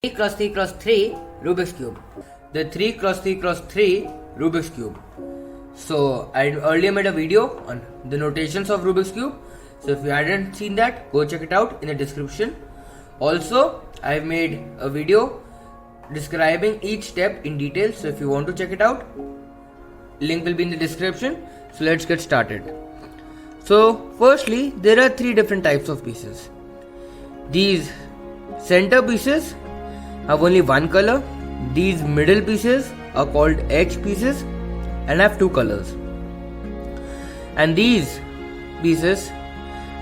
3 cross 3 cross 3 Rubik's Cube. The 3 cross 3 cross 3 Rubik's Cube. So I earlier made a video on the notations of Rubik's Cube. So if you hadn't seen that, go check it out in the description. Also, I've made a video describing each step in detail. So if you want to check it out, link will be in the description. So let's get started. So firstly, there are 3 different types of pieces. These center pieces have only one color. These middle pieces are called edge pieces and have 2 colors. And these pieces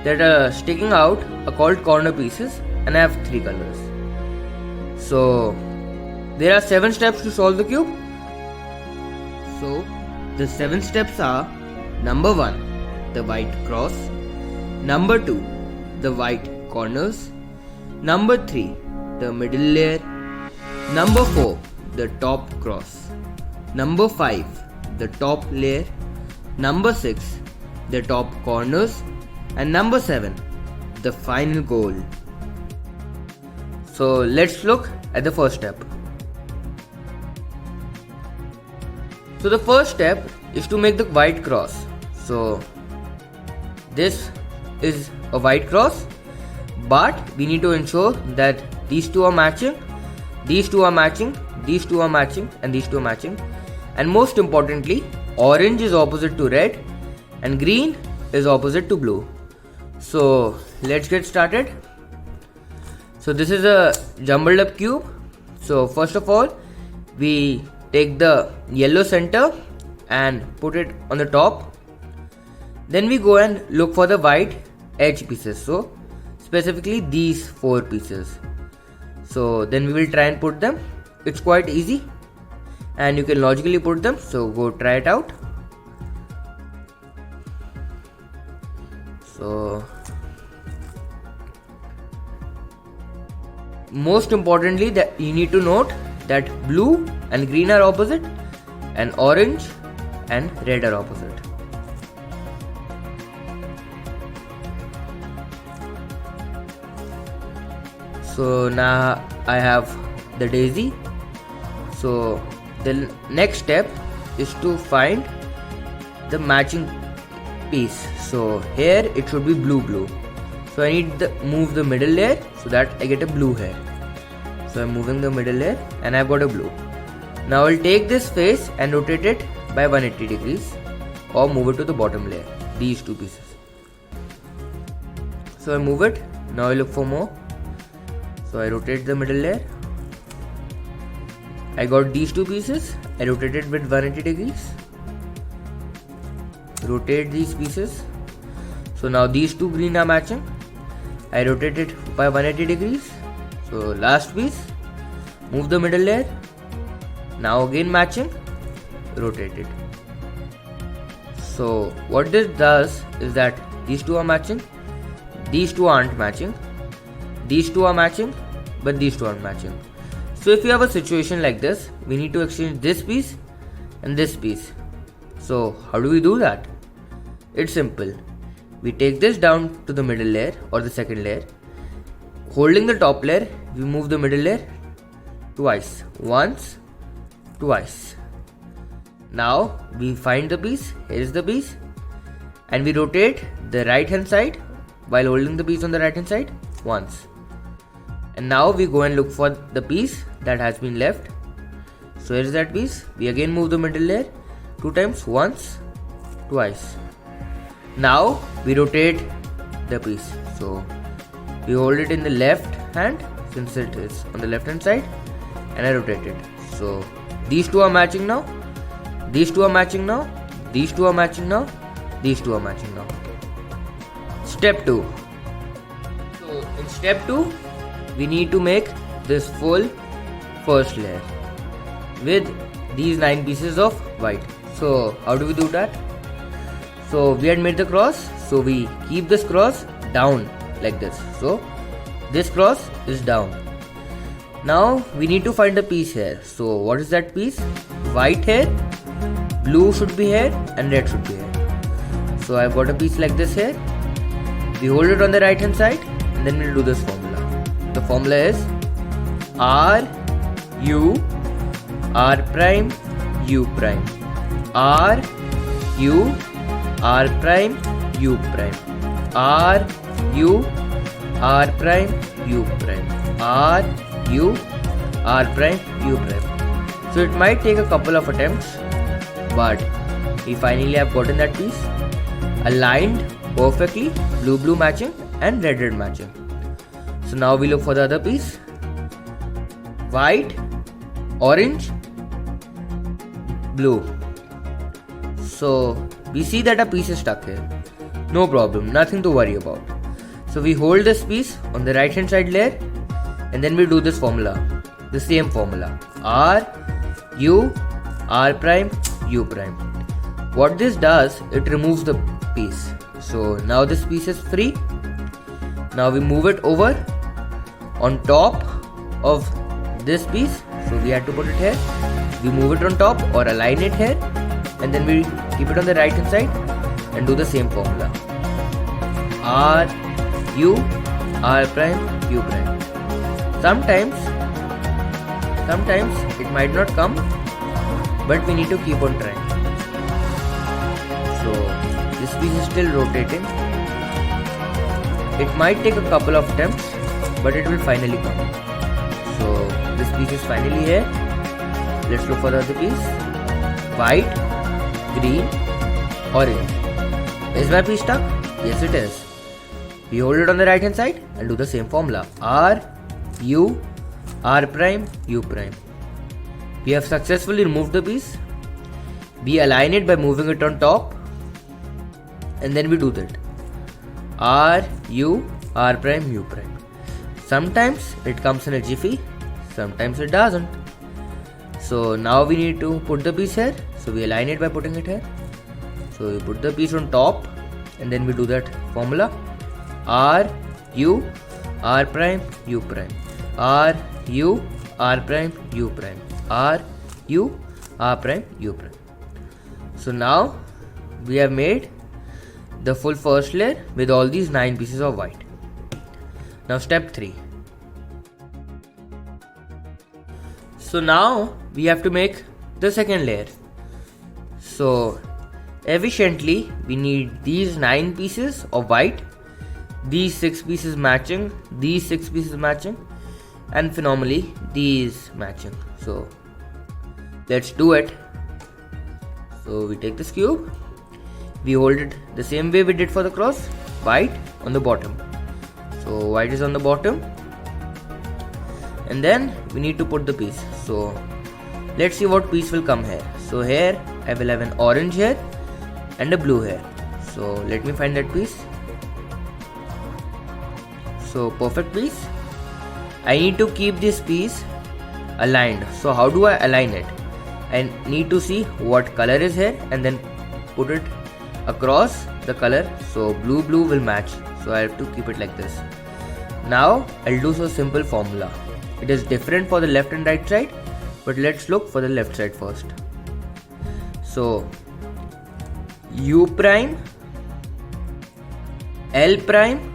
that are sticking out are called corner pieces and have 3 colors. So there are 7 steps to solve the cube. So the 7 steps are: number 1, the white cross; number 2, the white corners; number 3, the middle layer; number 4, the top cross; number 5, the top layer; number 6, the top corners; and number 7, the final goal. So let's look at the first step. So the first step is to make the white cross. So this is a white cross, but we need to ensure that these 2 are matching, these 2 are matching, these 2 are matching, and these 2 are matching. And most importantly, orange is opposite to red and green is opposite to blue. So let's get started. So this is a jumbled up cube. So first of all, we take the yellow center and put it on the top. Then we go and look for the white edge pieces. So specifically these 4 pieces. So then we will try and put them. It's quite easy and you can logically put them. So go try it out. So most importantly, that you need to note that blue and green are opposite and orange and red are opposite. So now I have the daisy. So the next step is to find the matching piece. So here it should be blue. So I need to move the middle layer so that I get a blue here. So I'm moving the middle layer and I've got a blue. Now I'll take this face and rotate it by 180 degrees or move it to the bottom layer, these 2 pieces. So I move it. Now I look for more. So I rotate the middle layer. I got these 2 pieces. I rotate it with 180 degrees. Rotate these pieces. So now these 2 green are matching. I rotate it by 180 degrees. So last piece, move the middle layer. Now again matching, rotate it. So what this does is that these 2 are matching, these 2 aren't matching, these 2 are matching, but these 2 aren't matching. So if you have a situation like this, we need to exchange this piece and this piece. So how do we do that? It's simple. We take this down to the middle layer or the second layer. Holding the top layer, we move the middle layer twice. Once, twice. Now we find the piece. Here is the piece. And we rotate the right hand side while holding the piece on the right hand side once. And now we go and look for the piece that has been left. So here is that piece. We again move the middle layer 2 times. Once, twice. Now we rotate the piece. So we hold it in the left hand since it is on the left hand side and I rotate it. So these 2 are matching now, these 2 are matching now, these 2 are matching now, these 2 are matching now. Step 2. So in step 2, we need to make this full first layer with these 9 pieces of white. So how do we do that? So we had made the cross, so we keep this cross down like this. So this cross is down. Now we need to find the piece here. So what is that piece? White here, blue should be here, and red should be here. So I've got a piece like this here. We hold it on the right hand side and then we'll do this formula. The formula is R U R prime U prime, R U R prime U prime, R U R prime U prime, R U R prime U prime. So it might take a couple of attempts, but we finally have gotten that piece aligned perfectly, blue matching and red matching. So now we look for the other piece, white, orange, blue. So we see that a piece is stuck here. No problem, nothing to worry about. So we hold this piece on the right hand side layer and then we do this formula, the same formula, R U R prime U prime. What this does, it removes the piece. So now this piece is free. Now we move it over on top of this piece. So we had to put it here. We move it on top or align it here, and then we keep it on the right hand side and do the same formula, R U R prime U prime. Sometimes it might not come, but we need to keep on trying. So this piece is still rotating. It might take a couple of attempts, but it will finally come. So this piece is finally here. Let's look for the other piece. White, green, orange. Is my piece stuck? Yes, it is. We hold it on the right hand side and do the same formula, R U R prime U prime. We have successfully removed the piece. We align it by moving it on top, and then we do that, R U R prime U prime. Sometimes it comes in a jiffy, sometimes it doesn't. So now we need to put the piece here. So we align it by putting it here. So we put the piece on top and then we do that formula, R U R prime U prime, R U R prime U prime, R U R prime U prime. So now we have made the full first layer with all these 9 pieces of white. Now step 3. So now we have to make the second layer. So efficiently we need these 9 pieces of white, these 6 pieces matching, these 6 pieces matching, and phenomenally these matching. So let's do it. So we take this cube, we hold it the same way we did for the cross, white on the bottom. So white is on the bottom, and then we need to put the piece. So let's see what piece will come here. So here I will have an orange here and a blue here. So let me find that piece. So perfect piece. I need to keep this piece aligned. So how do I align it? I need to see what color is here and then put it across the color. So blue will match. So I have to keep it like this. Now I'll do so simple formula. It is different for the left and right side, but let's look for the left side first. So U prime, L prime,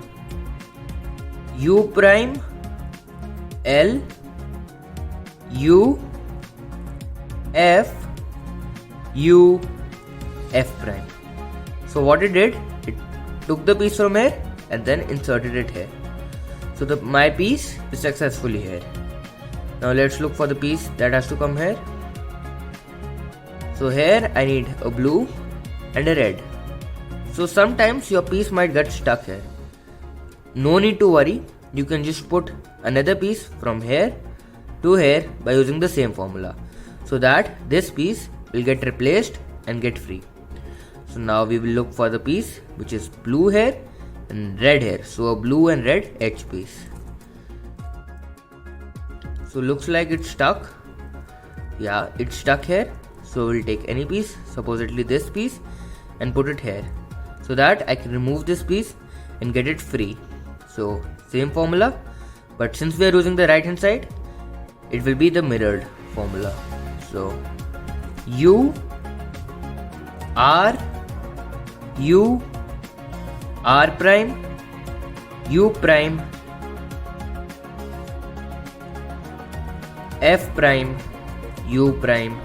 U prime, L, U, F, U, F prime. So what it did, it took the piece from here and then inserted it here. So my piece is successfully here. Now let's look for the piece that has to come here. So here I need a blue and a red. So sometimes your piece might get stuck here. No need to worry, you can just put another piece from here to here by using the same formula, so that this piece will get replaced and get free. So now we will look for the piece which is blue here and red here. So a blue and red edge piece. So looks like it's stuck. Yeah, it's stuck here. So we'll take any piece, supposedly this piece, and put it here, so that I can remove this piece and get it free. So same formula, but since we are using the right hand side, it will be the mirrored formula. So U R U R prime U prime F prime, U prime,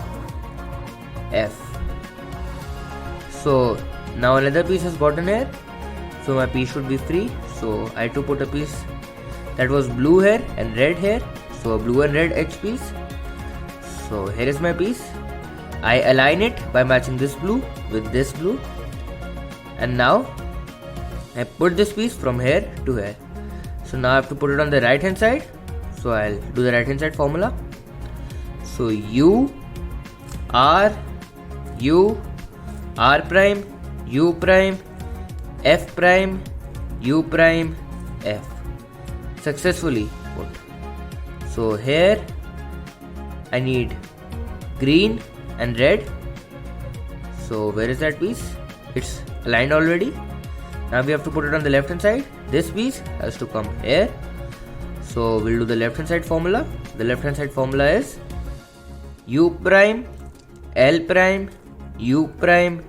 F. So now another piece has gotten here, so my piece should be free. So I had to put a piece that was blue here and red here, so a blue and red edge piece. So here is my piece. I align it by matching this blue with this blue, and now I put this piece from here to here. So now I have to put it on the right hand side, so I'll do the right hand side formula. So U R prime, U prime, F prime, U prime, F. Successfully put. So here I need green and red. So where is that piece? It's aligned already. Now we have to put it on the left hand side. This piece has to come here. So we'll do the left hand side formula. The left hand side formula is U prime, L prime, U prime,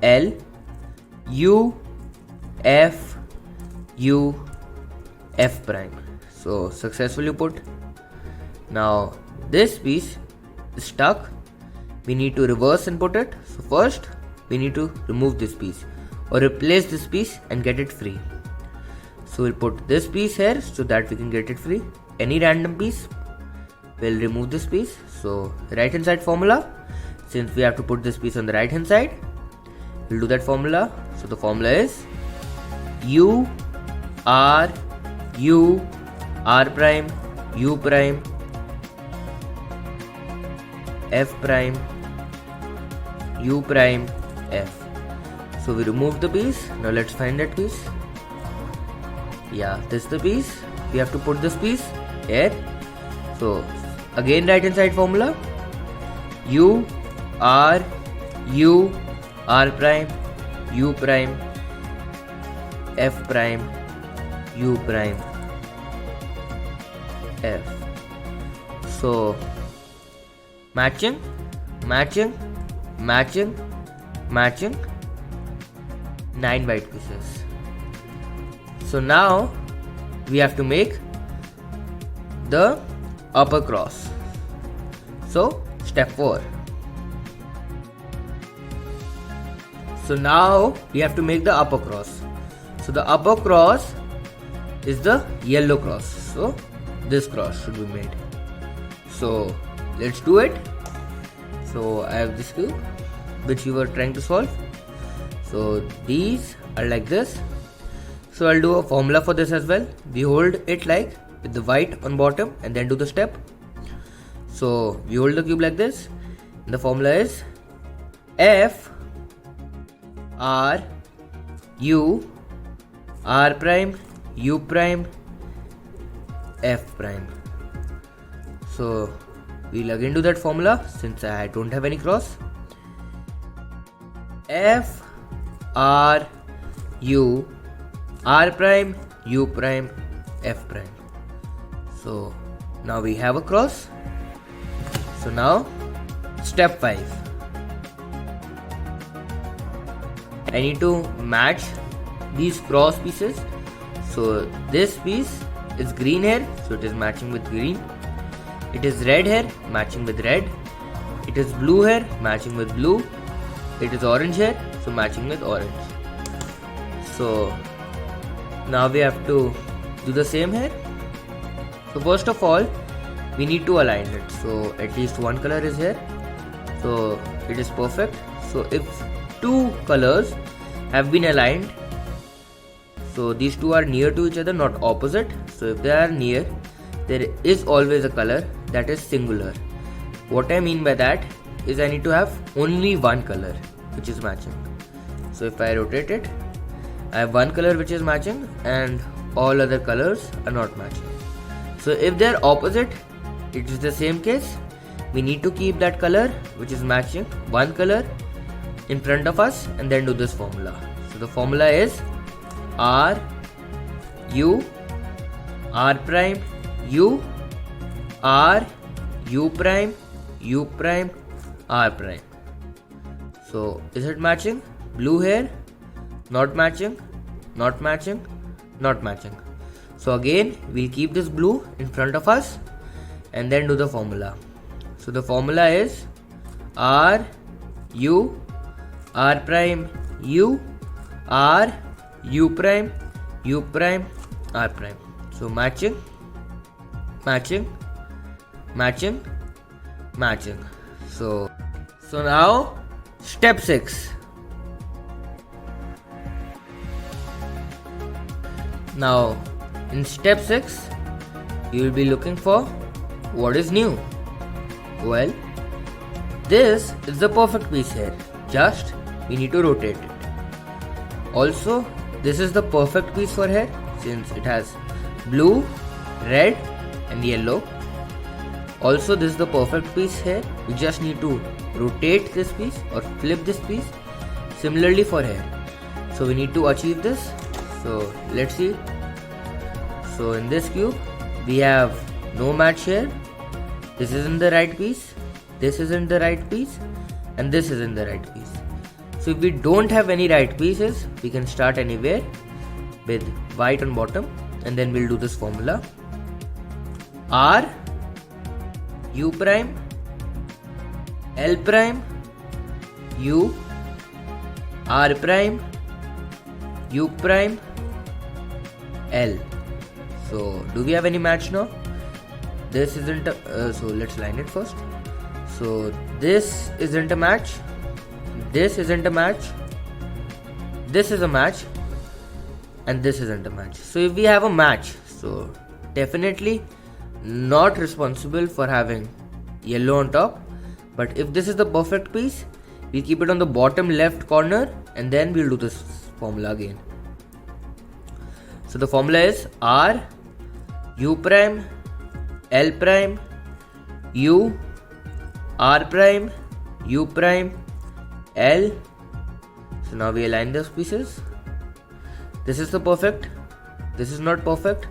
L, U, F, U, F prime. So successfully put. Now this piece is stuck. We need to reverse and put it. So first we need to remove this piece or replace this piece and get it free. So we'll put this piece here so that we can get it free. Any random piece, we'll remove this piece. So right hand side formula, since we have to put this piece on the right hand side, we'll do that formula. So the formula is U R prime, U prime, F prime, U prime, F. So we remove the piece. Now let's find that piece. Yeah, this is the piece. We have to put this piece here. So again right hand side formula, U R prime, U prime, F prime, U prime, F. So matching, 9 white pieces. So now we have to make the upper cross. So step 4. So now we have to make the upper cross. So the upper cross is the yellow cross. So this cross should be made. So let's do it. So I have this cube which we were trying to solve. So these are like this. So I'll do a formula for this as well. We hold it like with the white on bottom and then do the step. So we hold the cube like this. The formula is F R U R prime, U prime, F prime. So we'll again do that formula since I don't have any cross. F R U R prime, U prime, F prime. So now we have a cross. So now step 5. I need to match these cross pieces. So this piece is green here, so it is matching with green. It is red here, matching with red. It is blue here, matching with blue. It is orange here, so matching with orange. So now we have to do the same here. So first of all, we need to align it. So at least one color is here. So it is perfect. So if two colors have been aligned, so these two are near to each other, not opposite. So if they are near, there is always a color that is singular. What I mean by that is I need to have only one color which is matching. So if I rotate it, I have one color which is matching and all other colors are not matching. So if they are opposite, it is the same case. We need to keep that color which is matching, one color in front of us, and then do this formula. So the formula is R U R prime U R U prime U prime R prime. So is it matching? Blue here, not matching, not matching, not matching. So again we'll keep this blue in front of us and then do the formula. So the formula is R U R prime U R U prime U prime R prime. So matching, matching, matching, matching. So now step 6. Now in step 6 you will be looking for what is new. Well, this is the perfect piece here, just we need to rotate it. Also, this is the perfect piece for here since it has blue, red and yellow. Also, this is the perfect piece here, we just need to rotate this piece or flip this piece. Similarly for here, so we need to achieve this. So let's see. So in this cube we have no match here. This isn't the right piece, this isn't the right piece, and this isn't the right piece. So if we don't have any right pieces, we can start anywhere with white on bottom, and then we'll do this formula. R U prime L prime U R prime U prime L. So do we have any match now? This isn't so let's line it first. So this isn't a match, this isn't a match, this is a match, and this isn't a match. So if we have a match, so definitely not responsible for having yellow on top. But if this is the perfect piece, we'll keep it on the bottom left corner, and then we'll do this formula again. So the formula is R U prime L prime U R prime U prime L. So now we align those pieces. This is the perfect, this is not perfect,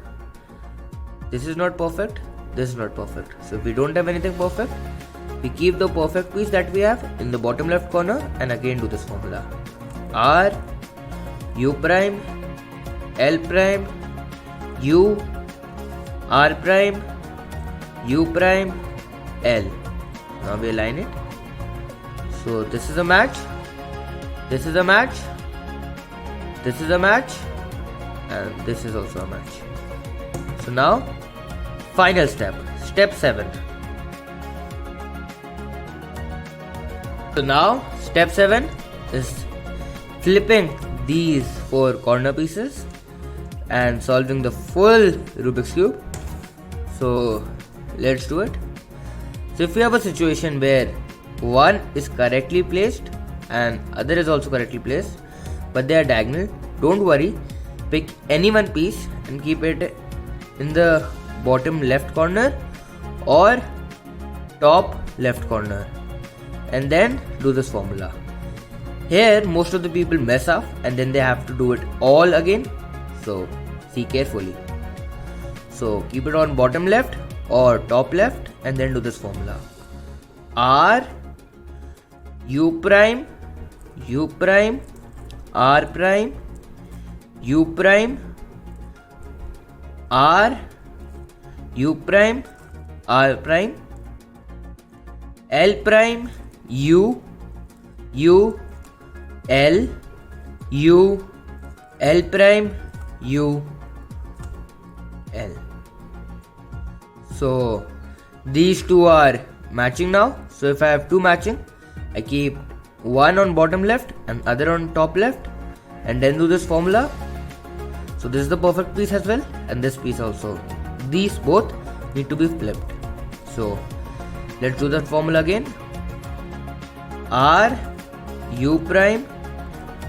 this is not perfect, this is not perfect. So if we don't have anything perfect, we keep the perfect piece that we have in the bottom left corner and again do this formula. R U prime L prime U R prime U prime L. Now we align it. So this is a match, this is a match, this is a match, and this is also a match. So now final step, step 7. So now step 7 is flipping these 4 corner pieces and solving the full Rubik's Cube. So let's do it. So if you have a situation where one is correctly placed and other is also correctly placed, but they are diagonal, don't worry, pick any one piece and keep it in the bottom left corner or top left corner, and then do this formula. Here most of the people mess up and then they have to do it all again, so see carefully. So keep it on bottom left or top left and then do this formula. R U prime U prime R prime U prime R U prime R prime L prime U U L U L prime U L. So these two are matching now. So if I have two matching, I keep one on bottom left and other on top left and then do this formula. So this is the perfect piece as well, and this piece also. These both need to be flipped. So let's do that formula again. R U prime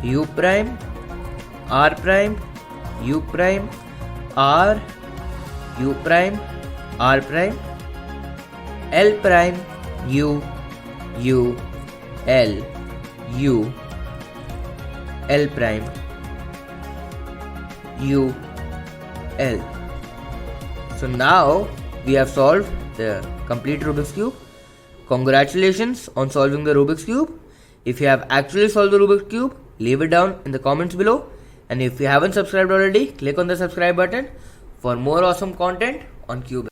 U prime R prime U prime R U prime R prime L prime U U L U L prime U L. So now we have solved the complete Rubik's Cube. Congratulations on solving the Rubik's Cube. If you have actually solved the Rubik's Cube, leave it down in the comments below. And if you haven't subscribed already, click on the subscribe button for more awesome content on Cube.